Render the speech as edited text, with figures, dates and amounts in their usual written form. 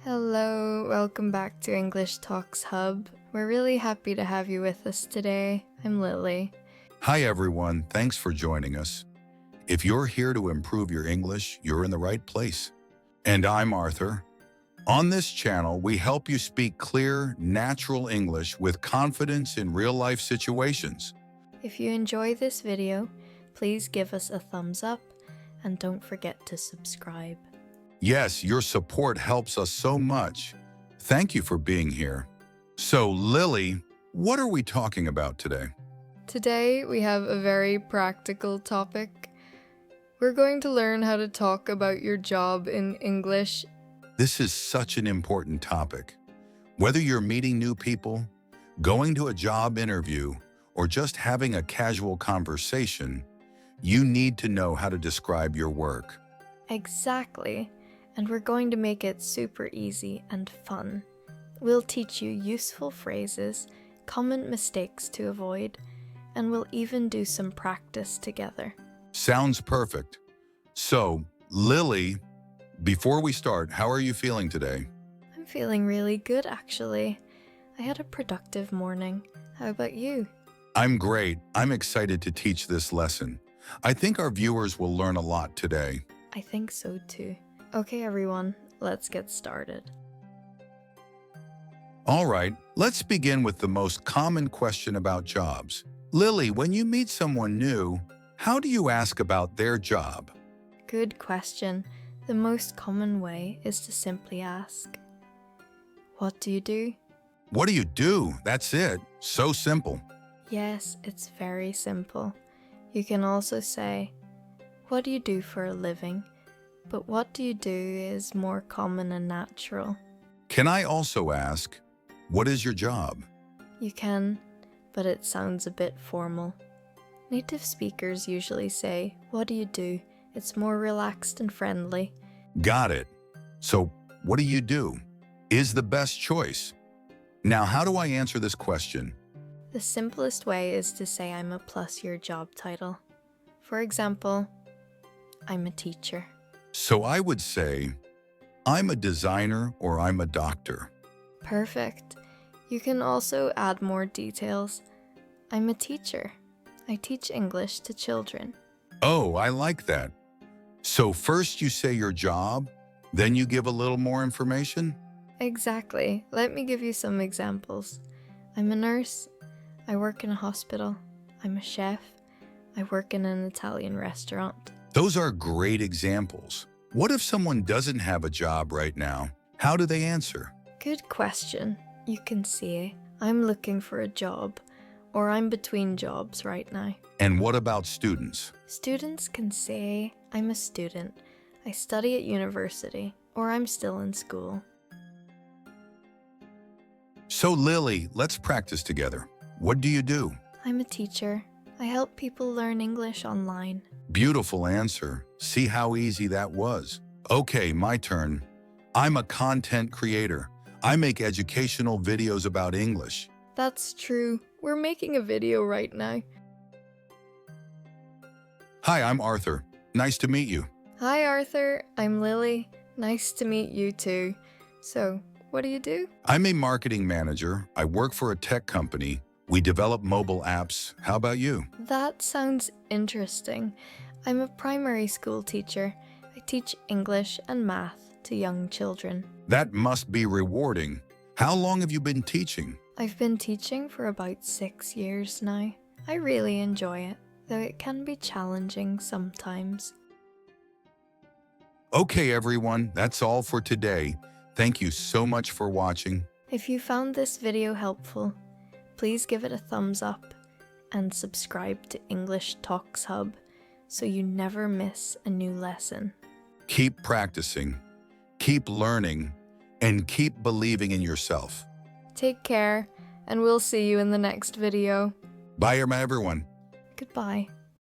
Hello, welcome back to English Talks Hub. We're really happy to have you with us today. I'm Lily. Hi everyone, thanks for joining us. If you're here to improve your English, you're in the right place. And I'm Arthur. On this channel, we help you speak clear, natural English with confidence in real-life situations. If you enjoy this video, please give us a thumbs up and don't forget to subscribe. Yes, your support helps us so much. Thank you for being here. So, Lily, what are we talking about today? Today we have a very practical topic. We're going to learn how to talk about your job in English. This is such an important topic. Whether you're meeting new people, going to a job interview, or just having a casual conversation, you need to know how to describe your work. Exactly. And we're going to make it super easy and fun. We'll teach you useful phrases, common mistakes to avoid, and we'll even do some practice together. Sounds perfect. So, Lily, before we start, how are you feeling today? I'm feeling really good, actually. I had a productive morning. How about you? I'm great. I'm excited to teach this lesson. I think our viewers will learn a lot today. I think so too. Okay, everyone, let's get started. All right, let's begin with the most common question about jobs. Lily, when you meet someone new, how do you ask about their job? Good question. The most common way is to simply ask, "What do you do?" What do you do? That's it. So simple. Yes, it's very simple. You can also say, "What do you do for a living?" But what do you do is more common and natural. Can I also ask, what is your job? You can, but it sounds a bit formal. Native speakers usually say, "What do you do?" It's more relaxed and friendly. Got it. So, what do you do? Is the best choice. Now, how do I answer this question? The simplest way is to say I'm a plus your job title. For example, I'm a teacher. So I would say, I'm a designer or I'm a doctor. Perfect. You can also add more details. I'm a teacher. I teach English to children. Oh, I like that. So first you say your job, then you give a little more information? Exactly. Let me give you some examples. I'm a nurse. I work in a hospital. I'm a chef. I work in an Italian restaurant. Those are great examples. What if someone doesn't have a job right now? How do they answer? Good question. You can say, "I'm looking for a job," or "I'm between jobs right now." And what about students? Students can say, "I'm a student. I study at university," or "I'm still in school." So Lily, let's practice together. What do you do? I'm a teacher. I help people learn English online. Beautiful answer. See how easy that was. Okay, my turn. I'm a content creator. I make educational videos about English. That's true. We're making a video right now. Hi, I'm Arthur. Nice to meet you. Hi, Arthur. I'm Lily. Nice to meet you too. So, what do you do? I'm a marketing manager. I work for a tech company. We develop mobile apps. How about you? That sounds interesting. I'm a primary school teacher. I teach English and math to young children. That must be rewarding. How long have you been teaching? I've been teaching for about 6 years now. I really enjoy it, though it can be challenging sometimes. Okay, everyone, that's all for today. Thank you so much for watching. If you found this video helpful, please give it a thumbs up and subscribe to English Talks Hub so you never miss a new lesson. Keep practicing, keep learning, and keep believing in yourself. Take care, and we'll see you in the next video. Bye, everyone. Goodbye.